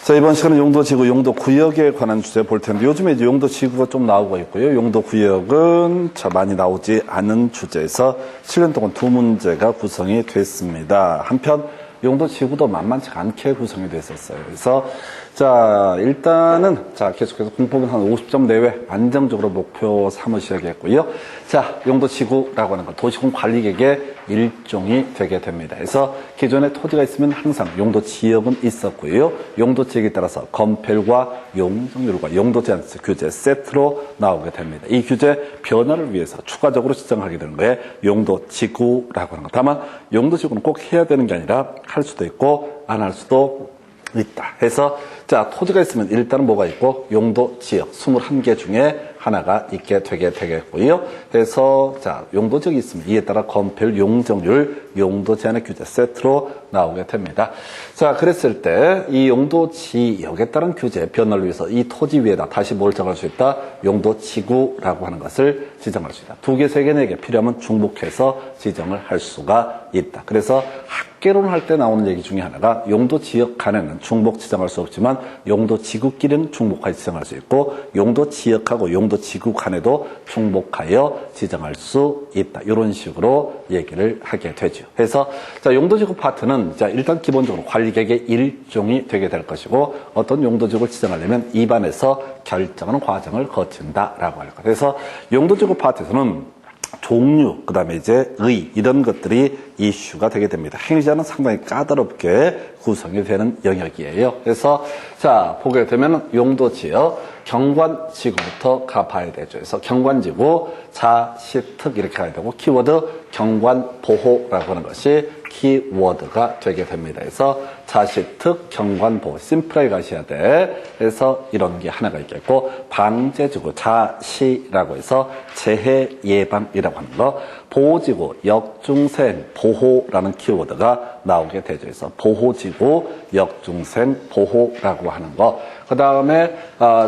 자, 이번 시간은 용도지구, 용도구역에 관한 주제 볼 텐데, 요즘에 이제 용도지구가 좀 나오고 있고요. 용도구역은 많이 나오지 않은 주제에서 7년 동안 두 문제가 구성이 됐습니다. 한편, 용도지구도 만만치 않게 구성이 됐었어요. 그래서, 자, 일단은, 계속해서 공법은 한 50점 내외 안정적으로 목표 삼으셔야겠고요. 자, 용도지구라고 하는 건 도시공 관리객의 일종이 되게 됩니다. 그래서 기존에 토지가 있으면 항상 용도지역은 있었고요. 용도지역에 따라서 건폐율과 용적률과 용도제한 규제 세트로 나오게 됩니다. 이 규제 변화를 위해서 추가적으로 지정하게 되는 거에 용도지구라고 하는 것. 다만 용도지구는 꼭 해야 되는 게 아니라 할 수도 있고 안 할 수도 있다. 해서 자, 토지가 있으면 일단은 뭐가 있고 용도지역 21개 중에 하나가 있게 되게 되겠고요. 그래서 자, 용도지역이 있으면 이에 따라 건폐율, 용적률, 용도 제한의 규제 세트로 나오게 됩니다. 자, 그랬을 때 이 용도지역에 따른 규제 변화를 위해서 이 토지 위에다 다시 뭘 정할 수 있다? 용도지구라고 하는 것을 지정할 수 있다. 2개, 3개, 4개 필요하면 중복해서 지정을 할 수가 있다. 그래서 학계론 할 때 나오는 얘기 중에 하나가 용도지역 간에는 중복 지정할 수 없지만 용도지구끼리는 중복하여 지정할 수 있고 용도지역하고 용도지구 간에도 중복하여 지정할 수 있다. 이런 식으로 얘기를 하게 되죠. 그래서 자, 용도지구 파트는 자, 일단 기본적으로 관리객의 일종이 되게 될 것이고 어떤 용도지구를 지정하려면 입안에서 결정하는 과정을 거친다라고 할 것. 그래서 용도지구 파트에서는 종류, 그 다음에 이제 이런 것들이 이슈가 되게 됩니다. 행위자는 상당히 까다롭게 구성이 되는 영역이에요. 그래서 자, 보게 되면 용도지역, 경관지구부터 가봐야 되죠. 그래서 경관지구, 자시특 이렇게 가야 되고 키워드 경관보호라고 하는 것이 키워드가 되게 됩니다. 그래서 자시특, 경관보호, 심플하게 가셔야 돼. 그래서 이런 게 하나가 있겠고 방제지구, 자시라고 해서 재해 예방이라고 하는 거, 보호지구, 역중생, 보호라는 키워드가 나오게 되죠. 그래서 보호지구, 역중생, 보호라고 하는 거. 그 다음에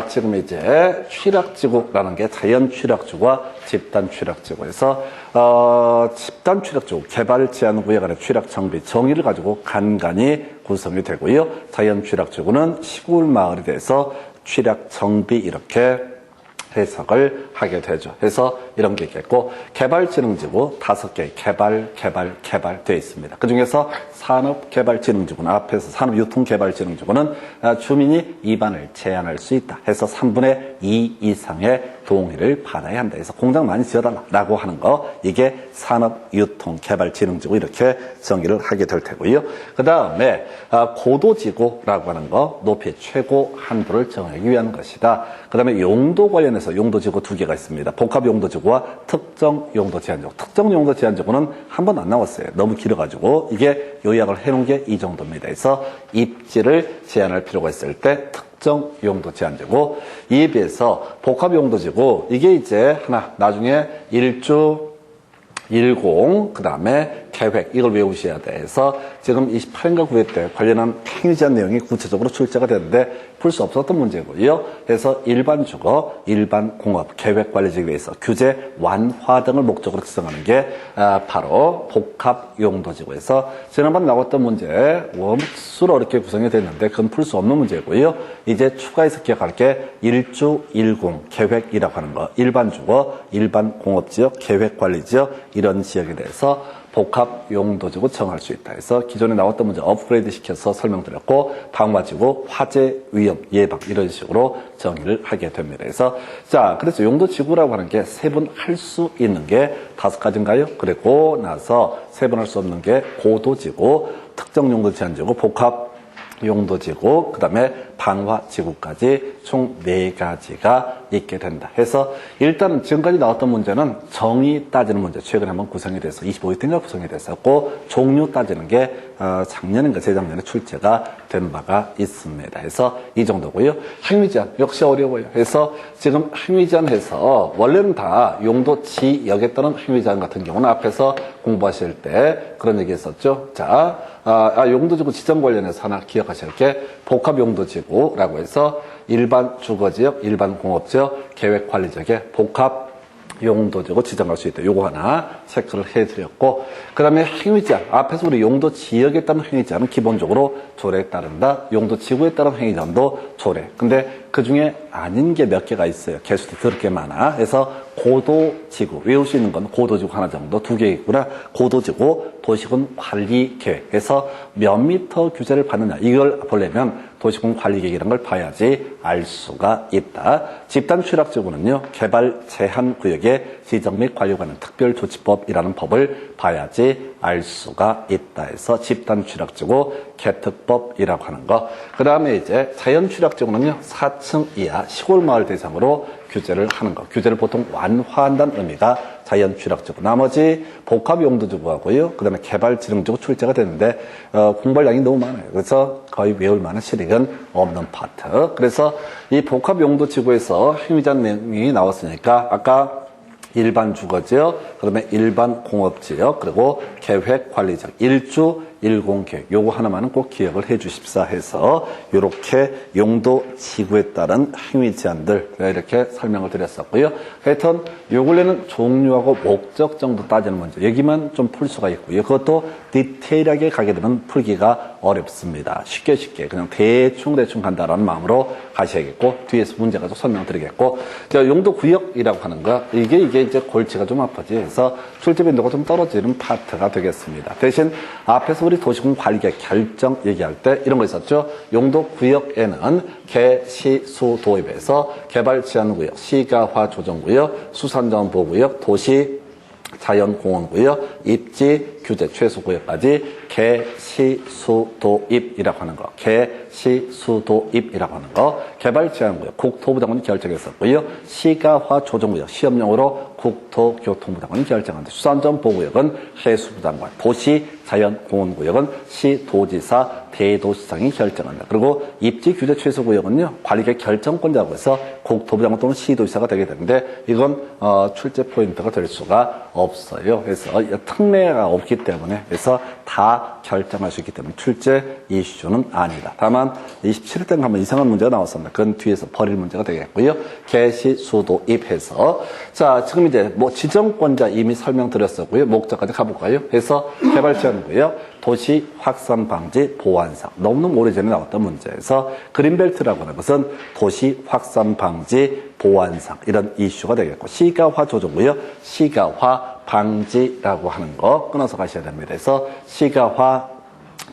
지금 이제 취락지구라는 게 자연취락지구와 집단취락지구에서 집단취락지구, 개발제한구역 안에 취락정비, 정의를 가지고 간간히 구성이 되고요. 자연취락지구는 시골 마을에 대해서 취락정비 이렇게 해석을 하게 되죠. 그래서 이런 게 있겠고 개발지능지구 5개 개발 되어 있습니다. 그 중에서 산업개발지능지구는 앞에서 산업유통개발지능지구는 주민이 입안을 제한할 수 있다 해서 3분의 2 이상의 동의를 받아야 한다 해서 공장 많이 지어달라고 하는 거, 이게 산업유통개발지능지구 이렇게 정의를 하게 될 테고요. 그 다음에 고도지구라고 하는 거, 높이 최고 한도를 정하기 위한 것이다. 그 다음에 용도 관련해서 용도지구 2개가 있습니다. 복합용도지구와 특정용도제한지구. 특정용도제한지구는 한 번 안 나왔어요. 너무 길어가지고 이게 요약을 해놓은 게 이 정도입니다. 그래서 입지를 제한할 필요가 있을 때 특정용도제한지구. 이에 비해서 복합용도지구, 이게 이제 하나 나중에 1주 10, 그 다음에 계획, 이걸 외우셔야 돼. 해서 지금 28인가 9회 때 관련한 행위제한 내용이 구체적으로 출제가 되는데 풀 수 없었던 문제고요. 그래서 일반 주거, 일반 공업, 계획 관리직에 대해서 규제 완화 등을 목적으로 지정하는 게 바로 복합용도지구에서 지난번 나왔던 문제 워낙 어렵게 구성이 됐는데 그건 풀 수 없는 문제고요. 이제 추가해서 기억할 게 1주 10 계획이라고 하는 거, 일반 주거, 일반 공업지역, 계획 관리지역 이런 지역에 대해서 복합용도지구 정할 수 있다. 그래서 기존에 나왔던 문제 업그레이드 시켜서 설명드렸고 방화지구, 화재 위험 예방 이런 식으로 정의를 하게 됩니다. 그래서 그래서 용도지구라고 하는 게 세분할 수 있는 게 5가지인가요? 그리고 나서 세분할 수 없는 게 고도지구, 특정용도제한지구, 복합용도지구, 그 다음에 방화지구까지 총 4가지가 있게 된다. 해서 일단은 지금까지 나왔던 문제는 정의 따지는 문제, 최근에 한번 구성이 돼서 25회 때인가 구성이 됐었고 종류 따지는 게 작년인가 재작년에 출제가 된 바가 있습니다. 해서 이 정도고요. 행위제한 역시 어려워요. 그래서 지금 행위제한해서 원래는 다 용도지역에 따른 행위제한 같은 경우는 앞에서 공부하실 때 그런 얘기 했었죠. 자, 용도지구 지정 관련해서 하나 기억하실 게 복합용도지구라고 해서 일반 주거지역, 일반 공업지역, 계획관리지역의 복합 용도지구 지정할 수 있다. 요거 하나 체크를 해드렸고, 그 다음에 행위제한. 앞에서 우리 용도 지역에 따른 행위제한은 기본적으로 조례에 따른다. 용도 지구에 따른 행위제한도 조례. 근데 그 중에 아닌 게 몇 개가 있어요. 개수도 더럽게 많아. 그래서 고도지구, 외울 수 있는 건 고도지구 하나 정도, 2개 있구나. 고도지구, 도시군 관리계획에서 몇 미터 규제를 받느냐. 이걸 보려면 도시군 관리계획이라는 걸 봐야지 알 수가 있다. 집단 취락지구는요, 개발 제한 구역의 지정 및 관리에 관한 특별조치법이라는 법을 봐야지 알 수가 있다 해서 집단 취락지구 개특법이라고 하는 거. 그 다음에 이제 자연 취락지구는요, 4층 이하 시골 마을 대상으로 규제를 하는 거. 규제를 보통 완화한다는 의미가 자연 취락지구. 나머지 복합 용도지구하고요. 그 다음에 개발 지정지구 출제가 되는데 공부할 양이 너무 많아요. 그래서 거의 외울 만한 실익은 없는 파트. 그래서 이 복합 용도지구에서 행위제한 내용이 나왔으니까 아까 일반 주거지역, 그다음에 일반 공업지역, 그리고 계획관리지역, 일주, 일공계획, 요거 하나만은 꼭 기억을 해 주십사 해서 요렇게 용도 지구에 따른 행위 제한들 이렇게 설명을 드렸었고요. 하여튼 요 근래는 종류하고 목적 정도 따지는 문제, 여기만 좀 풀 수가 있고요. 그것도 디테일하게 가게 되면 풀기가 어렵습니다. 쉽게 그냥 대충 간다라는 마음으로 가셔야겠고, 뒤에서 문제가 좀 설명드리겠고, 자, 용도 구역이라고 하는 거, 이게 이제 골치가 좀 아프지. 그래서 출제 빈도가 좀 떨어지는 파트가 되겠습니다. 대신 앞에서 우리 도시군 관리계획 결정 얘기할 때 이런 거 있었죠. 용도 구역에는 개, 시, 수 도입에서 개발 제한구역, 시가화 조정구역, 수산자원 보호구역, 도시 자연공원구역, 입지 규제 최소구역까지 개, 시, 수, 도입이라고 하는 거. 개, 시, 수, 도입이라고 하는 거. 개발 제한구역 국토부 장관이 결정했었고요. 시가화 조정구역 시험용으로 국토교통부 장관이 결정한다. 수산점 보호구역은 해수부 장관, 도시 자연공원구역은 시도지사 대도시장이 결정한다. 그리고 입지 규제 최소구역은요, 관리계획 결정권자라고 해서 국토부 장관 또는 시도지사가 되게 되는데, 이건 출제 포인트가 될 수가 없어요. 그래서 특례가 없기 때문에, 그래서 다 결정할 수 있기 때문에 출제 이슈는 아니다. 다만 27일 때는 한번 이상한 문제가 나왔습니다. 그건 뒤에서 버릴 문제가 되겠고요. 개시 수도 입해서, 자, 지금 이제 뭐 지정권자 이미 설명드렸었고요. 목적까지 가볼까요? 해서 개발 제한구요, 도시 확산 방지 보완상, 너무너무 오래전에 나왔던 문제에서 그린벨트라고 하는 것은 도시 확산 방지 보완상, 이런 이슈가 되겠고, 시가화 조정구요, 시가화 방지라고 하는 거 끊어서 가셔야 됩니다. 그래서 시가화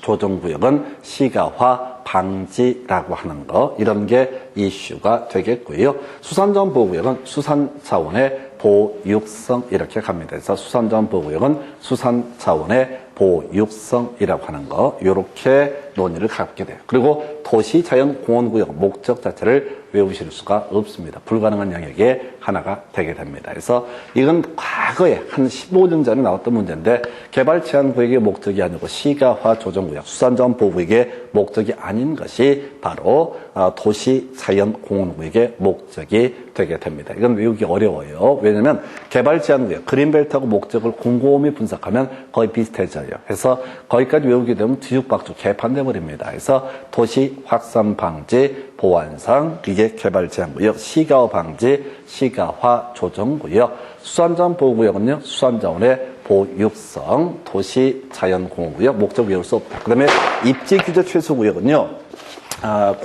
조정구역은 시가화 방지라고 하는 거, 이런 게 이슈가 되겠고요. 수산자원 보호구역은 수산 차원의 보육성, 이렇게 갑니다. 그래서 수산자원 보호구역은 수산 차원의 보육성이라고 하는 거, 이렇게 논의를 갖게 돼요. 그리고 도시자연공원구역 목적 자체를 외우실 수가 없습니다. 불가능한 영역의 하나가 되게 됩니다. 그래서 이건 과거에 한 15년 전에 나왔던 문제인데, 개발 제한 구역의 목적이 아니고 시가화 조정구역, 수산자원 보호구역의 목적이 아닌 것이 바로 도시자연공원구역의 목적이 되게 됩니다. 이건 외우기 어려워요. 왜냐하면 개발 제한 구역, 그린벨트하고 목적을 곰곰이 분석하면 거의 비슷해져요. 그래서 거기까지 외우게 되면 뒤죽박죽 개판돼 버립니다. 그래서 도시 확산 방지 보완상, 이게 개발 제한 구역, 시가화 방지, 시가화 조정 구역, 수산자원 보호구역은요, 수산자원의 보육성, 도시 자연공원구역, 목적 외울 수 없다. 그 다음에 입지 규제 최소구역은요,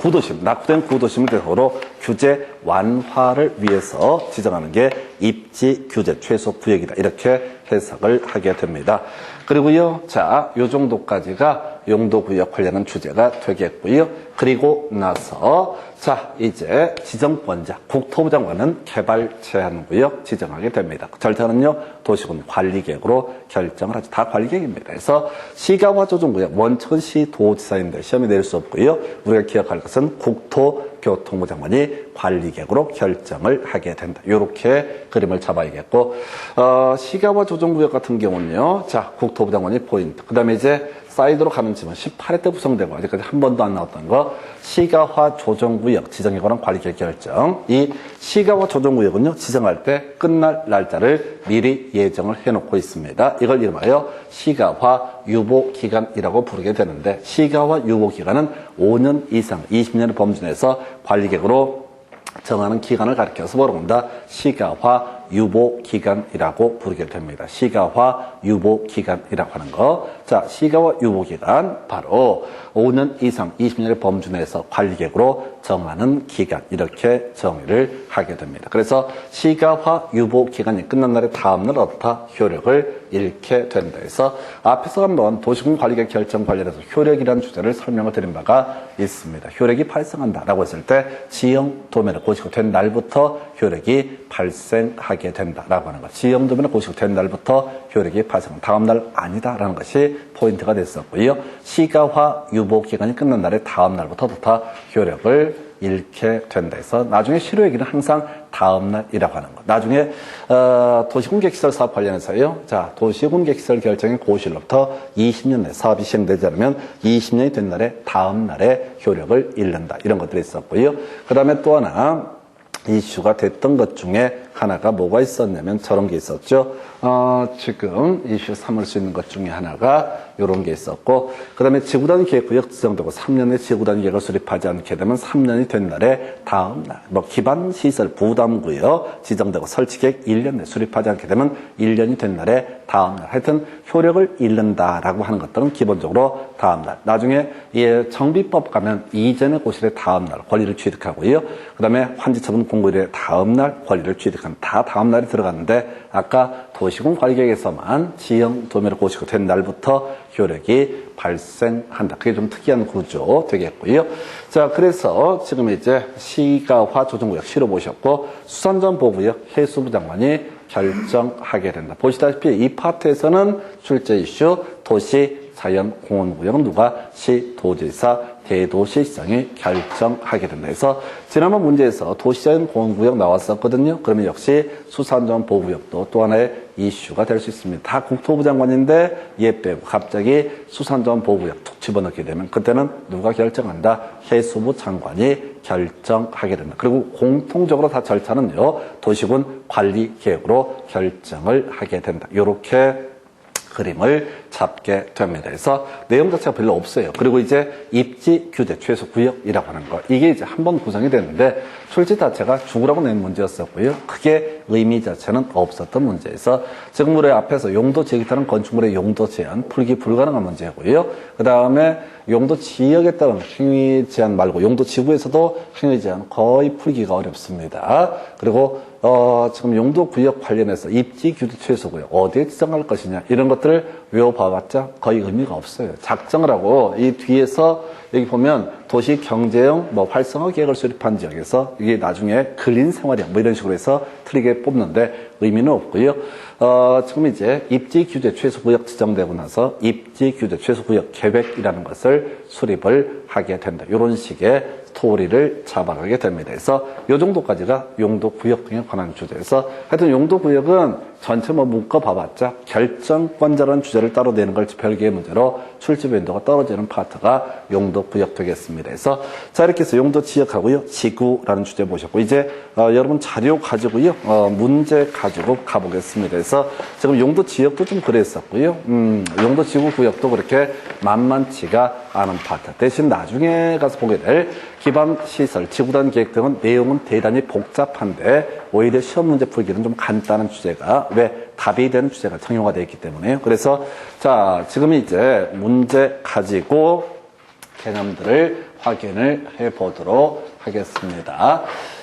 구도심, 낙후된 구도심을 대상으로 규제 완화를 위해서 지정하는 게 입지 규제 최소 구역이다. 이렇게 해석을 하게 됩니다. 그리고요, 자, 요 정도까지가 용도구역 관련한 주제가 되겠고요. 그리고 나서, 자, 이제 지정권자, 국토부 장관은 개발 제한구역 지정하게 됩니다. 절차는요, 도시군 관리계획으로 결정을 하죠. 다 관리계획입니다. 그래서 시가화 조정구역, 원칙은 시도지사인데 시험에 낼 수 없고요. 우리가 기억할 것은 국토교통부 장관이 관리계획으로 결정을 하게 된다. 이렇게 그림을 잡아야겠고, 시가화 조정구역 같은 경우는요, 자, 국토부 장관이 포인트. 그 다음에 이제 사이드로 가는 지문 18회 때 구성되고 아직까지 한 번도 안 나왔던 거, 시가화 조정구역 지정에 관한 관리계획 결정. 이 시가화 조정구역은요, 지정할 때 끝날 날짜를 미리 예정을 해놓고 있습니다. 이걸 이름하여 시가화 유보기간이라고 부르게 되는데, 시가화 유보기간은 5년 이상 20년을 범주 내에서 관리계획으로 정하는 기간을 가리켜서 뭐라고 한다? 시가화 유보기간이라고 부르게 됩니다. 시가화 유보기간이라고 하는 거. 자, 시가화 유보기간 바로 5년 이상 20년의 범주 내에서 관리계획으로 정하는 기간 이렇게 정의를 하게 됩니다. 그래서 시가화 유보기간이 끝난 날의 다음 날 어떻다? 효력을 잃게 된다 해서 앞에서 한번 도시군관리계획 결정 관련해서 효력이라는 주제를 설명을 드린 바가 있습니다. 효력이 발생한다라고 했을 때 지형도면을 고시가 된 날부터 효력이 발생하게 된다라고 하는 것. 지형도면을 고시가 된 날부터 효력이 발생한다. 다음 날 아니다라는 것이 포인트가 됐었고요. 시가화 유보기간이 끝난 날의 다음 날부터 어떻다? 효력을 잃게 된다 해서 나중에 실효얘기는 항상 다음 날이라고 하는 것. 나중에 도시군계획시설 사업 관련해서요. 자, 도시군계획시설 결정이 고시로부터 20년 내 사업이 시행되지 않으면 20년이 된 날에 다음 날에 효력을 잃는다. 이런 것들이 있었고요. 그 다음에 또 하나 이슈가 됐던 것 중에 하나가 뭐가 있었냐면 저런 게 있었죠. 지금 이슈 삼을 수 있는 것 중에 하나가 이런 게 있었고, 그 다음에 지구단위 계획구역 지정되고 3년에 지구단위 계획을 수립하지 않게 되면 3년이 된 날에 다음 날, 기반시설 부담구역 지정되고 설치계획 1년 내 수립하지 않게 되면 1년이 된 날에 다음 날. 하여튼 효력을 잃는다라고 하는 것들은 기본적으로 다음 날. 나중에 정비법 가면 이전의 고실의 다음 날 권리를 취득하고요. 그 다음에 환지처분 공고일의 다음 날 권리를 취득하는 다 다음 날이 들어갔는데 아까 도시군 관리계획에서만 지형 도면을 고시가 된 날부터 효력이 발생한다. 그게 좀 특이한 구조 되겠고요. 자, 그래서 지금 이제 시가화 조정구역 시로 보셨고 수산전 보호구역 해수부 장관이 결정하게 된다. 보시다시피 이 파트에서는 출제 이슈 도시 자연공원구역은 누가 시도지사 대도시시장이 결정하게 된다 해서 지난번 문제에서 도시자연공원구역 나왔었거든요. 그러면 역시 수산전 보호구역도 또 하나의 이슈가 될 수 있습니다. 다 국토부 장관인데 얘 빼고 갑자기 수산전 보호구역 툭 집어넣게 되면 그때는 누가 결정한다? 해수부 장관이 결정하게 된다. 그리고 공통적으로 다 절차는요. 도시군 관리계획으로 결정을 하게 된다. 이렇게 그림을 잡게 됩니다. 그래서 내용 자체가 별로 없어요. 그리고 이제 입지 규제 최소 구역이라고 하는 거. 이게 이제 한번 구성이 됐는데 출제 자체가 죽으라고 낸 문제였었고요. 크게 의미 자체는 없었던 문제에서 지금 우리 앞에서 용도 지역에 따른 건축물의 용도 제한 풀기 불가능한 문제고요. 그 다음에 용도 지역에 따른 행위 제한 말고 용도 지구에서도 행위 제한 거의 풀기가 어렵습니다. 그리고 지금 용도 구역 관련해서 입지 규제 최소 구역 어디에 지정할 것이냐 이런 것들을 외워봐봤자 거의 의미가 없어요. 작정을 하고 이 뒤에서 여기 보면 도시 경제형 활성화 계획을 수립한 지역에서 이게 나중에 근린 생활형 이런 식으로 해서 틀리게 뽑는데 의미는 없고요. 지금 이제 입지 규제 최소 구역 지정되고 나서 입지 규제 최소 구역 계획이라는 것을 수립을 하게 된다. 이런 식의 스토리를 잡아가게 됩니다. 그래서 이 정도까지가 용도 구역 등에 관한 주제에서 하여튼 용도 구역은 전체 묶어봐봤자 결정권자라는 주제를 따로 내는 걸 별개의 문제로 출제 빈도가 떨어지는 파트가 용도 구역 되겠습니다. 그래서 자 이렇게 해서 용도 지역하고요. 지구라는 주제 보셨고 이제 여러분 자료 가지고요. 문제 가지고 가보겠습니다. 그래서 지금 용도 지역도 좀 그랬었고요. 용도 지구 구역도 그렇게 만만치가 않은 파트. 대신 나중에 가서 보게 될 기반시설, 지구단 계획 등은 내용은 대단히 복잡한데 오히려 시험 문제 풀기는 좀 간단한 주제가 왜 답이 되는 주제가 정형화 되어 있기 때문에요. 그래서 자 지금 이제 문제 가지고 개념들을 확인을 해보도록 하겠습니다.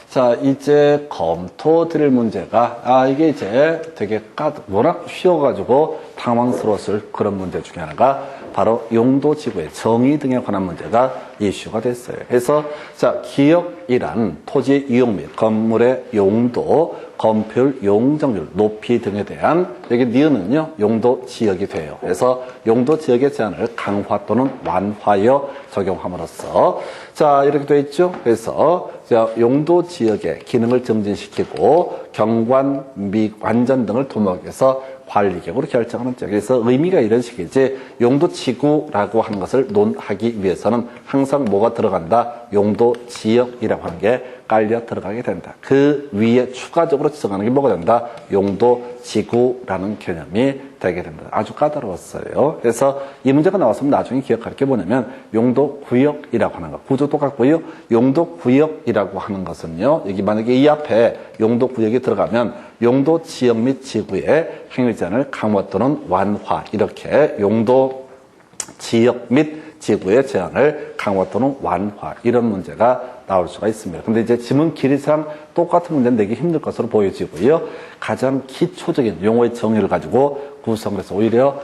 자 이제 검토 드릴 문제가 이게 이제 되게 워낙 쉬워가지고 당황스러웠을 그런 문제 중에 하나가 바로 용도 지구의 정의 등에 관한 문제가 이슈가 됐어요. 그래서 자 기역이란 토지 이용 및 건물의 용도, 건폐율, 용적률, 높이 등에 대한 여기 니은은요 용도 지역이 돼요. 그래서 용도 지역의 제한을 강화 또는 완화하여 적용함으로써 자 이렇게 되어 있죠. 그래서 자 용도 지역의 기능을 증진시키고 경관, 미관전 등을 도모하기 위해서 관리계획으로 결정하는 지역. 그래서 의미가 이런 식이지 용도 지구라고 하는 것을 논하기 위해서는 항상 뭐가 들어간다? 용도 지역이라고 하는 게 깔려 들어가게 된다. 그 위에 추가적으로 지정하는 게 뭐가 된다? 용도지구라는 개념이 되게 된다. 아주 까다로웠어요. 그래서 이 문제가 나왔으면 나중에 기억할 게 뭐냐면 용도구역이라고 하는 거. 구조 똑같고요. 용도구역이라고 하는 것은요. 여기 만약에 이 앞에 용도구역이 들어가면 용도지역 및 지구의 행위제한을 강화 또는 완화 이렇게 용도지역 및 지구의 제한을 강화 또는 완화 이런 문제가 나올 수가 있습니다. 근데 이제 지문 길이상 똑같은 문제는 내기 힘들 것으로 보여지고요. 가장 기초적인 용어의 정의를 가지고 구성을 해서 오히려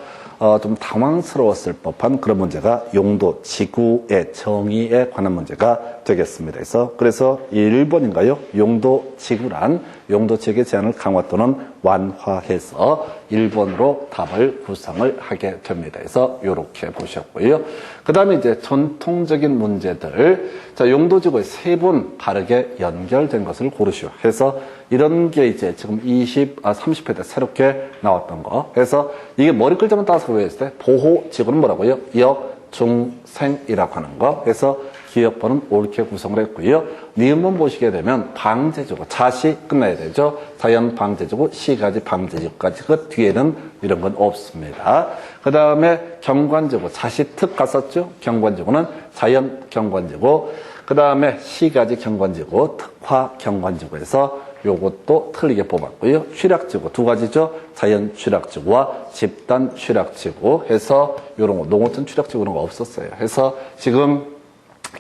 좀 당황스러웠을 법한 그런 문제가 용도 지구의 정의에 관한 문제가 되겠습니다. 그래서 1번인가요? 용도 지구란 용도 지역의 제한을 강화 또는 완화해서 1번으로 답을 구성을 하게 됩니다. 그래서 이렇게 보셨고요. 그 다음에 이제 전통적인 문제들. 자, 용도 지구의 세 분 바르게 연결된 것을 고르시오. 해서 이런 게 이제 지금 30회 때 새롭게 나왔던 거. 그래서 이게 머리 글자만 따서 외웠을 때 보호 지구는 뭐라고요? 역중생이라고 하는 거. 그래서 기억번은 옳게 구성을 했고요. 니은번 보시게 되면 방제지구, 자시 끝나야 되죠. 자연 방제지구, 시가지 방제지구까지 그 뒤에는 이런 건 없습니다. 그 다음에 경관지구, 자시 특 갔었죠. 경관지구는 자연 경관지구. 그 다음에 시가지 경관지구, 특화 경관지구에서 요것도 틀리게 뽑았고요. 취락지구 두 가지죠. 자연 취락지구와 집단 취락지구 해서 요런 거, 농어촌 취락지구 이런 거 없었어요. 해서 지금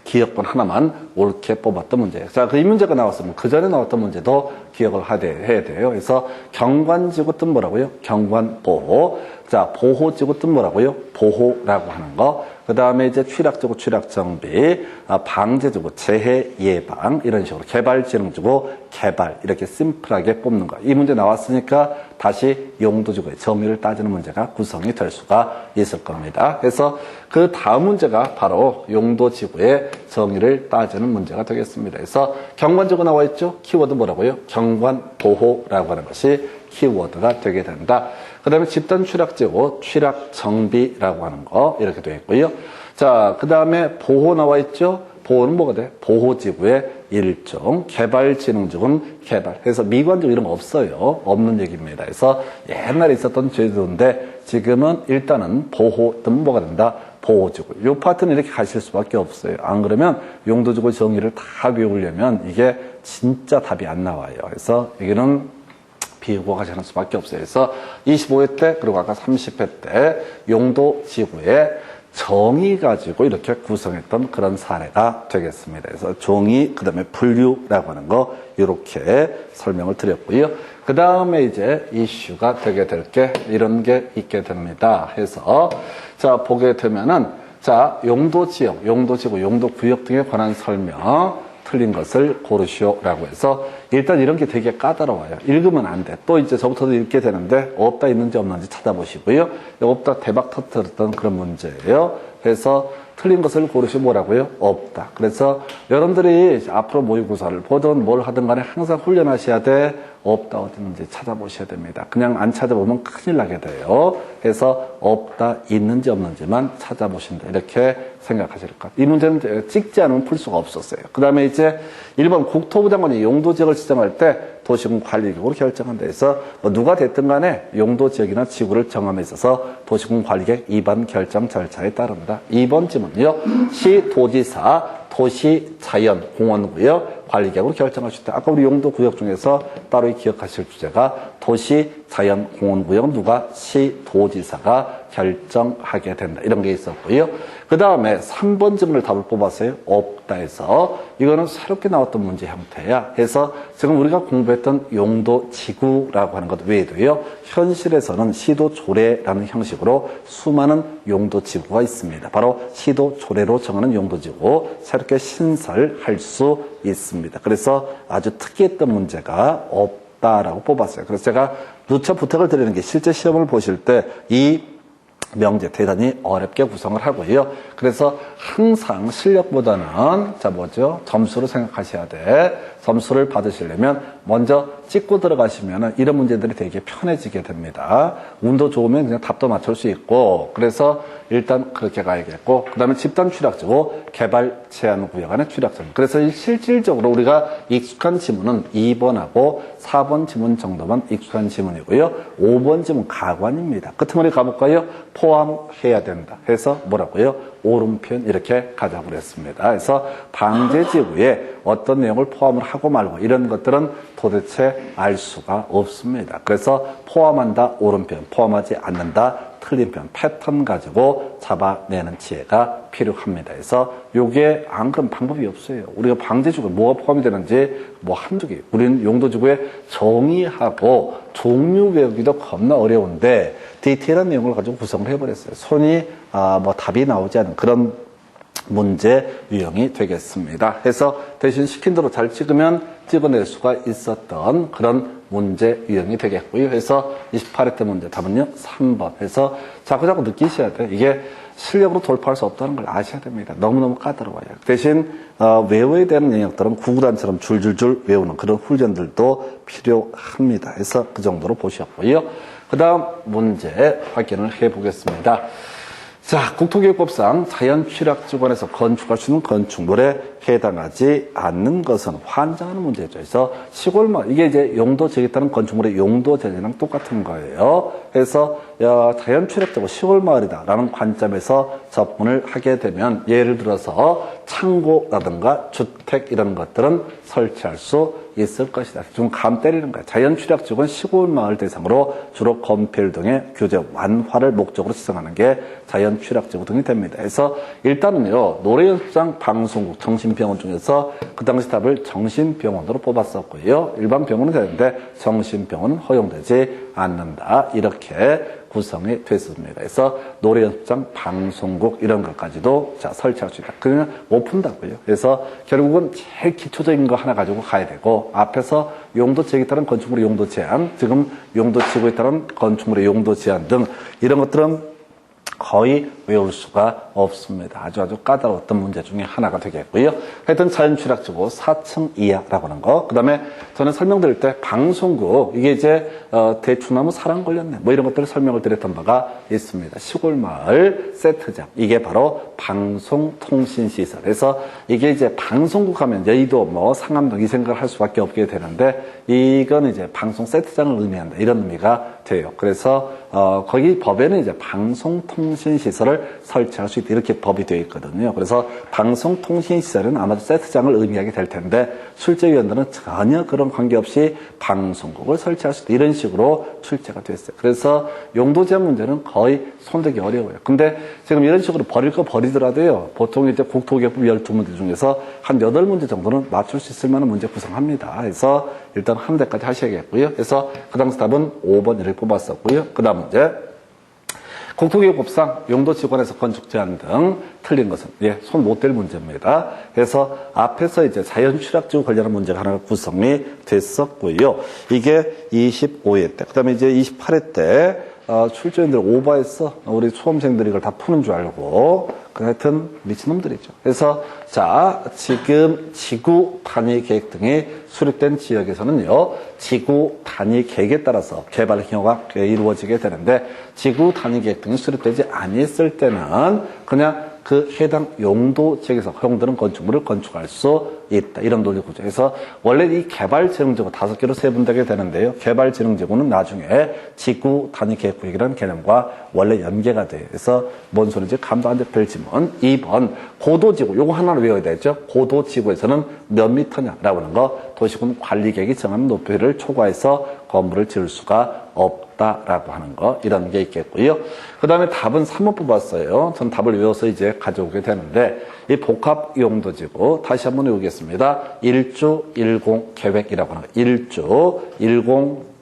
기억번 하나만 옳게 뽑았던 문제예요. 자, 이 문제가 나왔으면 그 전에 나왔던 문제도 기억을 해야 돼요. 그래서 경관지구 뜻 뭐라고요? 경관보호. 자, 보호지구 뜻 뭐라고요? 보호라고 하는 거. 그 다음에 이제 취락지구, 취락정비, 방제지구, 재해 예방, 이런 식으로 개발지능지구, 개발, 이렇게 심플하게 뽑는 거. 이 문제 나왔으니까 다시 용도지구의 정의를 따지는 문제가 구성이 될 수가 있을 겁니다. 그래서 그 다음 문제가 바로 용도지구의 정의를 따지는 문제가 되겠습니다. 그래서 경관지구 나와 있죠? 키워드 뭐라고요? 경관보호라고 하는 것이 키워드가 되게 된다. 그 다음에 집단 취락지구, 취락정비라고 하는 거 이렇게 되어 있고요. 자, 그 다음에 보호 나와 있죠? 보호는 뭐가 돼? 보호지구의 일종, 개발지능지구는 개발. 그래서 미관지구 이런 거 없어요. 없는 얘기입니다. 그래서 옛날에 있었던 제도인데 지금은 일단은 보호 등 뭐가 된다? 보호지구. 이 파트는 이렇게 가실 수밖에 없어요. 안 그러면 용도지구 정의를 다 외우려면 이게 진짜 답이 안 나와요. 그래서 여기는 비우고 가시는 수밖에 없어요. 그래서 25회 때 그리고 아까 30회 때 용도지구의 정의 가지고 이렇게 구성했던 그런 사례가 되겠습니다. 그래서 종이 그다음에 분류라고 하는 거 이렇게 설명을 드렸고요. 그 다음에 이제 이슈가 되게 될 게 이런 게 있게 됩니다. 해서 자 보게 되면은 자 용도지역, 용도지구, 용도구역 등에 관한 설명 틀린 것을 고르시오라고 해서 일단 이런 게 되게 까다로워요. 읽으면 안 돼. 또 이제 저부터도 읽게 되는데 없다 있는지 없는지 찾아보시고요. 없다 대박 터뜨렸던 그런 문제예요. 그래서 틀린 것을 고르시면 뭐라고요? 없다. 그래서 여러분들이 앞으로 모의고사를 보든 뭘 하든 간에 항상 훈련하셔야 돼. 없다 어디 있는지 찾아보셔야 됩니다. 그냥 안 찾아보면 큰일 나게 돼요. 그래서 없다 있는지 없는지만 찾아보신다. 이렇게 생각하실 것 같아요. 이 문제는 찍지 않으면 풀 수가 없었어요. 그 다음에 이제 1번 국토부 장관이 용도지역을 지정할 때 도시군 관리계획으로 결정한다 해서 누가 됐든 간에 용도지역이나 지구를 정함에 있어서 도시군 관리계획 위반 결정 절차에 따른다. 2번 지문요. 시도지사 도시자연공원구역 관리계획으로 결정하실 때 아까 우리 용도구역 중에서 따로 기억하실 주제가 도시자연공원구역은 누가? 시도지사가 결정하게 된다. 이런 게 있었고요. 그 다음에 3번 질문을 답을 뽑았어요. 없다 해서 이거는 새롭게 나왔던 문제 형태야. 해서 지금 우리가 공부했던 용도지구라고 하는 것 외에도요. 현실에서는 시도조례라는 형식으로 수많은 용도지구가 있습니다. 바로 시도조례로 정하는 용도지구 새롭게 신설할 수 있습니다. 그래서 아주 특이했던 문제가 없다라고 뽑았어요. 그래서 제가 누차 부탁을 드리는 게 실제 시험을 보실 때 이 명제 대단히 어렵게 구성을 하고요. 그래서 항상 실력보다는 자 뭐죠? 점수로 생각하셔야 돼. 점수를 받으시려면 먼저 찍고 들어가시면 이런 문제들이 되게 편해지게 됩니다. 운도 좋으면 그냥 답도 맞출 수 있고, 그래서 일단 그렇게 가야겠고, 그 다음에 집단 취락지고 개발 제한 구역 안에 취락점. 그래서 실질적으로 우리가 익숙한 지문은 2번하고 4번 지문 정도만 익숙한 지문이고요. 5번 지문 가관입니다. 그 틈을 가볼까요? 포함해야 된다 해서 뭐라고요? 오름편 이렇게 가자고 그랬습니다. 그래서 방제지구에 어떤 내용을 포함을 하고 말고 이런 것들은 도대체 알 수가 없습니다. 그래서 포함한다 오른편, 포함하지 않는다 틀린 편, 패턴 가지고 잡아내는 지혜가 필요합니다. 그래서 요게 안 그런 방법이 없어요. 우리가 방제지구에 뭐가 포함이 되는지 뭐 한두 개. 우리는 용도지구에 정의하고 종류 외우기도 겁나 어려운데 디테일한 내용을 가지고 구성을 해버렸어요. 손이 뭐 답이 나오지 않은 그런 문제 유형이 되겠습니다. 해서 대신 시킨 대로 잘 찍으면 찍어낼 수가 있었던 그런 문제 유형이 되겠고요. 해서 28회 문제 답은요 3번 해서 자꾸 느끼셔야 돼요. 이게 실력으로 돌파할 수 없다는 걸 아셔야 됩니다. 너무너무 까다로워요. 대신 외워야 되는 영역들은 구구단처럼 줄줄줄 외우는 그런 훈련들도 필요합니다. 해서 그 정도로 보셨고요. 그 다음 문제 확인을 해보겠습니다. 자, 국토교육법상 자연취락지구안에서 건축할 수 있는 건축물에 해당하지 않는 것은 환장하는 문제죠. 그래서 시골마을, 이게 이제 용도 제기했다는 건축물의 용도 제재랑 똑같은 거예요. 그래서 자연취락지구 시골마을이다라는 관점에서 접근을 하게 되면 예를 들어서 창고라든가 주택 이런 것들은 설치할 수 있을 것이다. 좀 감 때리는 거예요. 자연취락지구는 시골마을 대상으로 주로 건폐율 등의 규제 완화를 목적으로 지정하는 게 자연취락지구 등이 됩니다. 그래서 일단은요, 노래연습장 방송국 정신병원 중에서 그 당시 답을 정신병원으로 뽑았었고요. 일반 병원은 되는데 정신병원은 허용되지 않는다. 이렇게 구성이 됐습니다. 그래서 노래연습장, 방송국 이런 것까지도 설치할 수 있다. 그냥 못 푼다고요. 그래서 결국은 제일 기초적인 거 하나 가지고 가야 되고 앞에서 용도 제기에 따른 건축물의 용도 제한, 지금 용도 지구에 따른 건축물의 용도 제한 등 이런 것들은 거의 외울 수가 없습니다. 아주 까다로웠던 문제 중에 하나가 되겠고요. 하여튼 자연취락지구 4층 이하라고 하는 거. 그 다음에 저는 설명드릴 때 방송국, 이게 이제 대추나무 사랑 걸렸네 뭐 이런 것들을 설명을 드렸던 바가 있습니다. 시골마을 세트장, 이게 바로 방송통신시설. 그래서 이게 이제 방송국 하면 여의도 뭐 상암동 이 생각을 할 수밖에 없게 되는데 이건 이제 방송 세트장을 의미한다 이런 의미가 돼요. 그래서 거기 법에는 이제 방송통신시설을 설치할 수 있다 이렇게 법이 되어 있거든요. 그래서 방송통신시설은 아마도 세트장을 의미하게 될 텐데 출제위원들은 전혀 그런 관계없이 방송국을 설치할 수 있다 이런 식으로 출제가 됐어요. 그래서 용도 제한 문제는 거의 손대기 어려워요. 근데 지금 이런 식으로 버릴 거 버리더라도요, 보통 이제 국토교육법 12문제 중에서 한 8문제 정도는 맞출 수 있을 만한 문제 구성합니다. 그래서 일단 한 대까지 하셔야겠고요. 그래서 그 당시 답은 5번을 뽑았었고요. 그 다음 문제. 국토교육법상 용도지구안에서 건축 제한 등 틀린 것은 손 못 댈 문제입니다. 그래서 앞에서 이제 자연취락지구 관련한 문제가 하나 구성이 됐었고요. 이게 25회 때, 그다음에 이제 28회 때 출제위원들 오버해서 우리 수험생들이 이걸 다 푸는 줄 알고 하여튼 미친놈들이죠. 그래서 자, 지금 지구 단위 계획 등이 수립된 지역에서는요, 지구 단위 계획에 따라서 개발 경우가 이루어지게 되는데 지구 단위 계획 등이 수립되지 아니했을 때는 그냥 그 해당 용도 지역에서 허용되는 건축물을 건축할 수 있다. 이런 논리 구조에서 원래 이 개발지능지구 5개로 세분되게 되는데요. 개발지능지구는 나중에 지구 단위 계획구역이라는 개념과 원래 연계가 돼요. 그래서 뭔 소리인지 감도 안 잡힐 지문. 2번 고도지구. 요거 하나를 외워야 되죠. 고도지구에서는 몇 미터냐라고 하는 거. 도시군 관리계획이 정하는 높이를 초과해서 건물을 지을 수가 없다라고 하는 거, 이런 게 있겠고요. 그 다음에 답은 3번 뽑았어요. 전 답을 외워서 이제 가져오게 되는데, 이 복합용도지구, 다시 한번 외우겠습니다. 1주 10 계획이라고 하는 거. 1주 10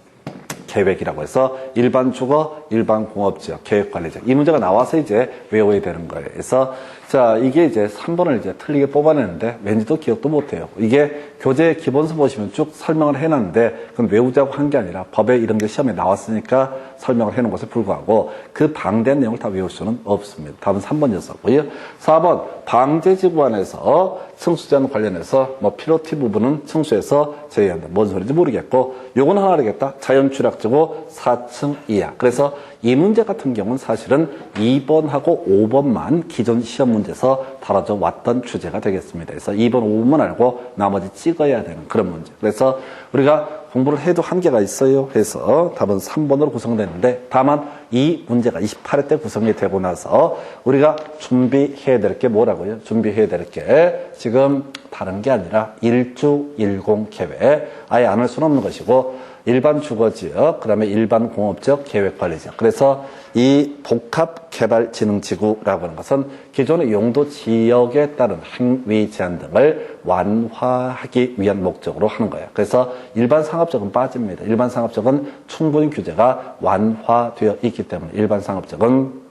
계획이라고 해서 일반 주거, 일반 공업지역, 계획관리지역. 이 문제가 나와서 이제 외워야 되는 거예요. 그래서 자, 이게 이제 3번을 이제 틀리게 뽑아내는데 왠지 또 기억도 못해요. 이게 교재 기본서 보시면 쭉 설명을 해놨는데 그건 외우자고 한 게 아니라 법에 이런 게 시험에 나왔으니까 설명을 해놓은 것에 불구하고 그 방대한 내용을 다 외울 수는 없습니다. 답은 3번이었었고요. 4번 방제지구 안에서 층수제한 관련해서 뭐 필요티 부분은 층수에서 제외한다. 뭔 소리인지 모르겠고 요건 하나 알겠다. 자연취락지구 4층 이하. 그래서 이 문제 같은 경우는 사실은 2번하고 5번만 기존 시험 문제에서 다뤄져 왔던 주제가 되겠습니다. 그래서 2번, 5번만 알고 나머지 찍어야 되는 그런 문제. 그래서 우리가 공부를 해도 한계가 있어요. 해서 답은 3번으로 구성되는데 다만 이 문제가 28회 때 구성이 되고 나서 우리가 준비해야 될 게 뭐라고요? 준비해야 될 게 지금 다른 게 아니라 1주 10 계획 아예 안 할 수는 없는 것이고 일반 주거지역, 그 다음에 일반 공업지역, 계획관리지역. 그래서 이 복합개발진흥지구라고 하는 것은 기존의 용도 지역에 따른 행위 제한 등을 완화하기 위한 목적으로 하는 거예요. 그래서 일반 상업적은 빠집니다. 일반 상업적은 충분히 규제가 완화되어 있기 때문에 일반 상업적은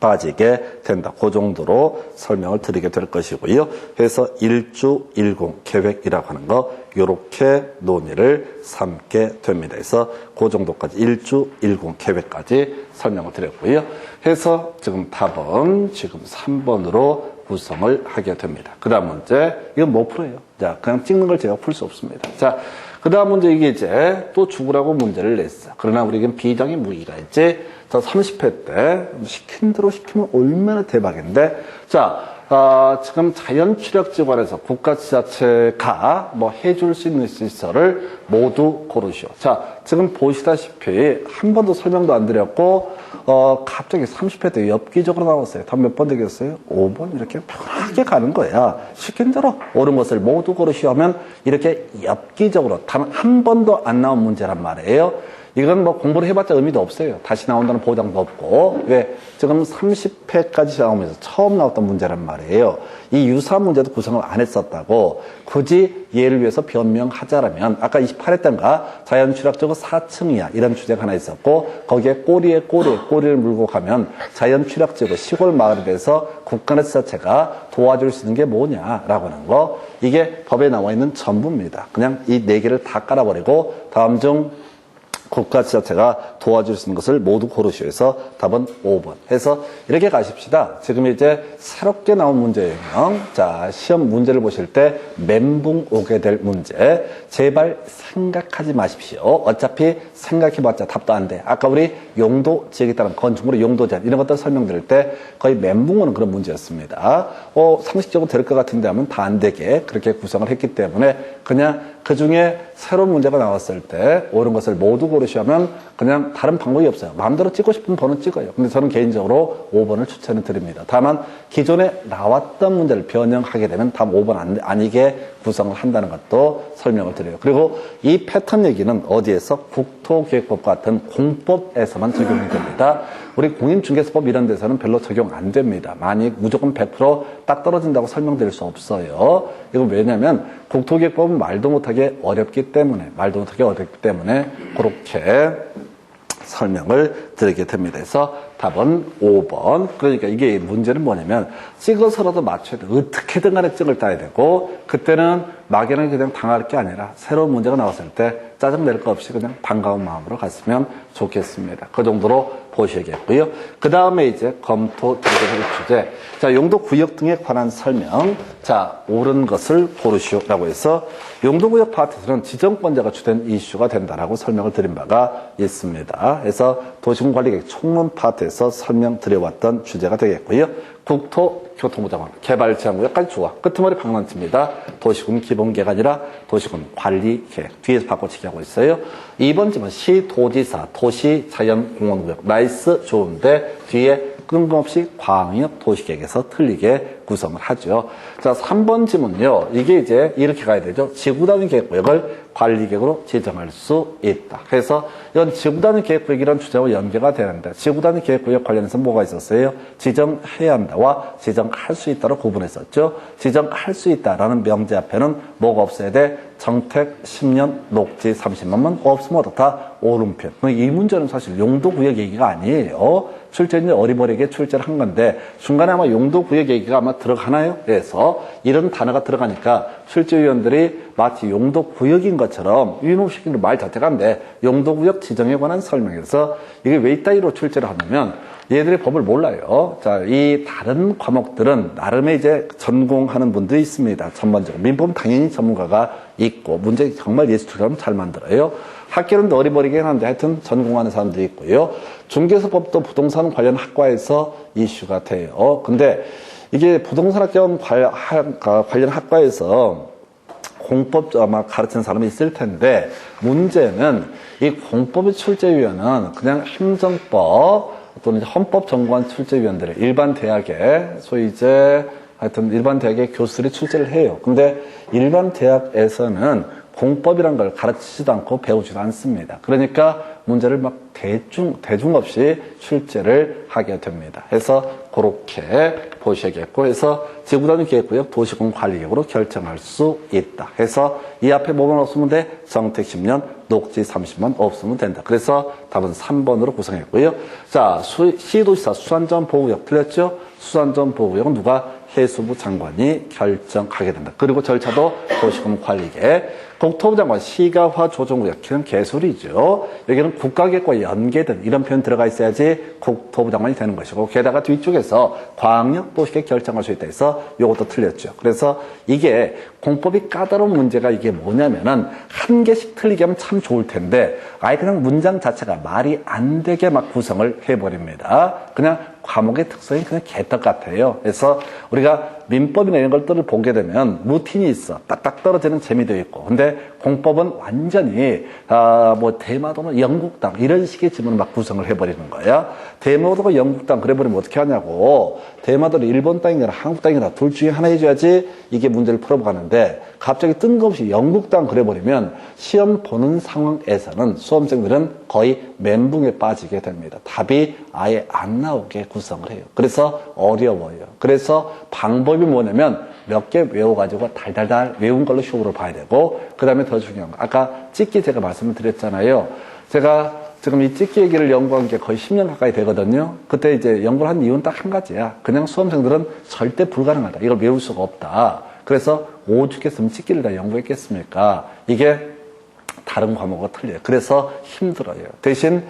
빠지게 된다. 그 정도로 설명을 드리게 될 것이고요. 그래서 1주 10 계획이라고 하는 거 이렇게 논의를 삼게 됩니다. 그래서 그 정도까지 1주 10 계획까지 설명을 드렸고요. 해서 지금 답은 지금 3번으로 구성을 하게 됩니다. 그 다음 문제 이건 뭐 풀어요? 자, 그냥 찍는 걸 제가 풀 수 없습니다. 자, 그 다음 문제 이게 이제 또 죽으라고 문제를 냈어. 그러나 우리에겐 비정의 무기가 있지. 자, 30회 때 시킨 대로 시키면 얼마나 대박인데. 자, 지금 자연취력지관에서 국가지자체가 뭐 해줄 수 있는 시설을 모두 고르시오. 자, 지금 보시다시피 한 번도 설명도 안 드렸고, 갑자기 30회 때 엽기적으로 나왔어요. 답 몇 번 되겠어요? 5번 이렇게 편하게 가는 거야. 시킨 대로 옳은 것을 모두 고르시오 하면 이렇게 엽기적으로 단 한 번도 안 나온 문제란 말이에요. 이건 뭐 공부를 해봤자 의미도 없어요. 다시 나온다는 보장도 없고. 왜? 지금 30회까지 나오면서 처음 나왔던 문제란 말이에요. 이 유사한 문제도 구성을 안 했었다고. 굳이 얘를 위해서 변명하자라면 아까 28회 때인가 자연취락지구 4층 이하 이런 주제가 하나 있었고 거기에 꼬리를 물고 가면 자연취락지구 시골 마을에 대해서 국가지자체가 도와줄 수 있는 게 뭐냐라고 하는 거. 이게 법에 나와 있는 전부입니다. 그냥 이 네 개를 다 깔아버리고 다음 중 국가지자체가 도와줄 수 있는 것을 모두 고르시오 해서 답은 5번 해서 이렇게 가십시다. 지금 이제 새롭게 나온 문제예요. 자, 시험 문제를 보실 때 멘붕 오게 될 문제 제발 생각하지 마십시오. 어차피 생각해봤자 답도 안 돼. 아까 우리 용도 지역에 따른 건축물의 용도 제한 이런 것들 설명드릴 때 거의 멘붕 오는 그런 문제였습니다. 상식적으로 될 것 같은데 하면 다 안 되게 그렇게 구성을 했기 때문에 그냥 그 중에 새로운 문제가 나왔을 때 옳은 것을 모두 고르시면 그냥 다른 방법이 없어요. 마음대로 찍고 싶은 번호 찍어요. 근데 저는 개인적으로 5번을 추천을 드립니다. 다만 기존에 나왔던 문제를 변형하게 되면 답 5번 아니게 구성을 한다는 것도 설명을 드려요. 그리고 이 패턴 얘기는 어디에서 국토기획법 같은 공법에서만 적용이 됩니다. 우리 공인중개사법 이런 데서는 별로 적용 안 됩니다. 만약 무조건 100% 딱 떨어진다고 설명드릴 수 없어요. 이건 왜냐면 국토기획법은 말도 못하게 어렵기 때문에 그렇게 설명을 드리게 됩니다. 그래서 답은 5번. 그러니까 이게 문제는 뭐냐면 찍어서라도 맞춰야 돼. 어떻게든 간에 찍을 따야 되고 그때는 막연하게 그냥 당할 게 아니라 새로운 문제가 나왔을 때 짜증낼 거 없이 그냥 반가운 마음으로 갔으면 좋겠습니다. 그 정도로 보셔야겠고요. 그 다음에 이제 검토 드리도록 주제. 자, 용도 구역 등에 관한 설명. 자, 옳은 것을 고르시오라고 해서 용도구역 파트에서는 지정권자가 주된 이슈가 된다라고 설명을 드린 바가 있습니다. 그래서 도시군관리계획 총론 파트에서 설명드려왔던 주제가 되겠고요. 국토교통부장관 개발제한구역까지 좋아. 끄트머리 방랑치입니다. 도시군 기본계획 아니라 도시군 관리계획. 뒤에서 바꿔치기 하고 있어요. 2번 지문 시도지사 도시자연공원구역. 나이스 좋은데 뒤에 뜬금없이 광역 도시계획에서 틀리게 구성을 하죠. 자, 3번 지문요. 이게 이제 이렇게 가야 되죠. 지구단위 계획구역을 관리계획으로 지정할 수 있다. 그래서 이건 지구단위 계획구역이라는 주제와 연계가 되는데 지구단위 계획구역 관련해서 뭐가 있었어요? 지정해야 한다와 지정할 수 있다로 구분했었죠. 지정할 수 있다라는 명제 앞에는 뭐가 없어야 돼? 정택 10년, 녹지 30만원, 없으면 어떻다? 오름편. 이 문제는 사실 용도구역 얘기가 아니에요. 출제는 어리버리게 출제를 한 건데 중간에 아마 용도구역 얘기가 아마 들어가나요? 그래서 이런 단어가 들어가니까 출제위원들이 마치 용도구역인 것처럼 유인호시키는 말 자체가 한데 용도구역 지정에 관한 설명에서 이게 왜 이따위로 출제를 하냐면 얘들이 법을 몰라요. 자, 이 다른 과목들은 나름의 이제 전공하는 분들이 있습니다. 전반적으로. 민법은 당연히 전문가가 있고, 문제 정말 예술처럼 잘 만들어요. 학교는 어리버리긴 한데 하여튼 전공하는 사람들이 있고요. 중개사법도 부동산 관련 학과에서 이슈가 돼요. 근데 이게 부동산학교 관련 학과에서 공법 아마 가르치는 사람이 있을 텐데, 문제는 이 공법의 출제위원은 그냥 행정법, 또는 헌법 전공한 출제위원들의 일반 대학에 소위 이제 하여튼 일반 대학의 교수들이 출제를 해요. 근데 일반 대학에서는 공법이란 걸 가르치지도 않고 배우지도 않습니다. 그러니까 문제를 막 대중 없이 출제를 하게 됩니다. 해서 그렇게 보셔야겠고, 해서 지구단위 계획구역 도시공 관리계획으로 결정할 수 있다. 해서 이 앞에 뭐만 없으면 돼? 정택 10년, 녹지 30만 없으면 된다. 그래서 답은 3번으로 구성했고요. 자, 시도지사 수산점 보호구역 틀렸죠? 수산점 보호구역은 누가? 해수부 장관이 결정하게 된다. 그리고 절차도 도시공 관리계획. 국토부 장관 시가화 조정구역, 그건 개소리죠. 여기는 국가계획과 연계된 이런 표현 들어가 있어야지 국토부 장관이 되는 것이고, 게다가 뒤쪽에서 광역도시계획 결정할 수 있다 해서 이것도 틀렸죠. 그래서 이게 공법이 까다로운 문제가 이게 뭐냐면은 한 개씩 틀리게 하면 참 좋을 텐데 아예 그냥 문장 자체가 말이 안 되게 막 구성을 해버립니다. 그냥 과목의 특성이 그냥 개떡 같아요. 그래서 우리가 민법이나 이런 것들을 보게 되면 루틴이 있어. 딱딱 떨어지는 재미도 있고. 근데 공법은 완전히 뭐 대마도는 영국당 이런 식의 지문을 막 구성을 해버리는 거야. 대마도가 영국당 그래버리면 어떻게 하냐고. 대마도를 일본 땅이나 한국 땅이나 둘 중에 하나 해줘야지 이게 문제를 풀어가는데 갑자기 뜬금없이 영국당 그래버리면 시험 보는 상황에서는 수험생들은 거의 멘붕에 빠지게 됩니다. 답이 아예 안 나오게 구성을 해요. 그래서 어려워요. 그래서 방법이 뭐냐면 몇 개 외워가지고 달달달 외운 걸로 시험으로 봐야 되고, 그 다음에 더 중요한 거. 아까 찍기 제가 말씀을 드렸잖아요. 제가 지금 이 찍기 얘기를 연구한 게 거의 10년 가까이 되거든요. 그때 이제 연구를 한 이유는 딱 한 가지야. 그냥 수험생들은 절대 불가능하다. 이걸 외울 수가 없다. 그래서 오죽했으면 찍기를 다 연구했겠습니까? 이게 다른 과목과 틀려요. 그래서 힘들어요. 대신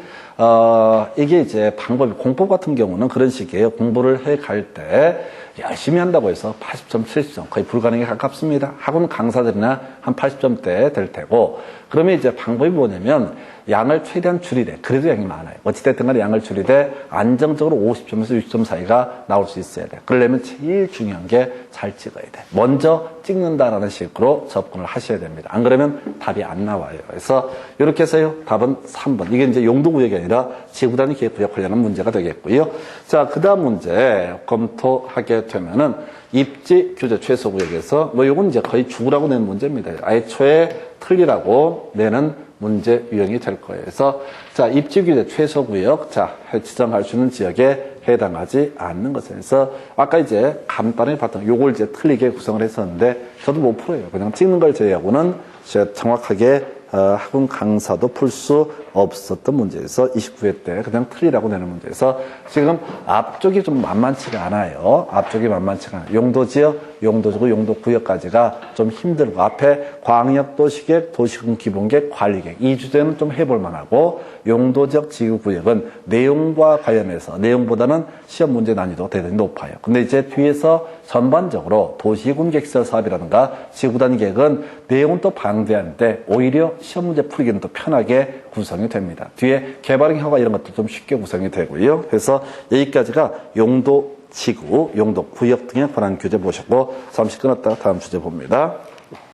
이게 이제 방법이, 공법 같은 경우는 그런 식이에요. 공부를 해갈 때 열심히 한다고 해서 80점, 70점 거의 불가능에 가깝습니다. 학원 강사들이나 한 80점대 될 테고, 그러면 이제 방법이 뭐냐면 양을 최대한 줄이되, 그래도 양이 많아요. 어찌됐든 간에 양을 줄이되 안정적으로 50점에서 60점 사이가 나올 수 있어야 돼. 그러려면 제일 중요한 게 잘 찍어야 돼. 먼저 찍는다라는 식으로 접근을 하셔야 됩니다. 안 그러면 답이 안 나와요. 그래서 이렇게 해서요, 답은 3번. 이게 이제 용도구역이 아니라 지구단위 계획구역 관련한 문제가 되겠고요. 자, 그 다음 문제 검토하게 되면은 입지 규제 최소구역에서 뭐 요건 이제 거의 죽으라고 낸 문제입니다. 애초에 틀리라고 내는 문제 유형이 될 거예요. 그래서 자, 입지 규제 최소구역, 자, 지정할 수 있는 지역에 해당하지 않는 것에 대해서 아까 이제 간단히 봤던 요걸 이제 틀리게 구성을 했었는데 저도 못 풀어요. 그냥 찍는 걸 제외하고는 제가 정확하게 학원 강사도 풀 수 없었던 문제에서 29회 때 그냥 틀리라고 내는 문제에서 지금 앞쪽이 좀 만만치가 않아요. 앞쪽이 만만치가 않아요. 용도지역, 용도지구, 용도구역까지가 좀 힘들고 앞에 광역도시계획, 도시군 기본계획, 관리계획 이 주제는 좀 해볼 만하고 용도지역 지구구역은 내용과 관련해서 내용보다는 시험 문제 난이도가 대단히 높아요. 근데 이제 뒤에서 전반적으로 도시군 객설 사업이라든가 지구단위 계획은 내용은 또 방대한데 오히려 시험 문제 풀기는 또 편하게 구성이 됩니다. 뒤에 개발형 허가 이런 것도 좀 쉽게 구성이 되고요. 그래서 여기까지가 용도 지구, 용도 구역 등에 관한 규제 보셨고 잠시 끊었다가 다음 주제 봅니다.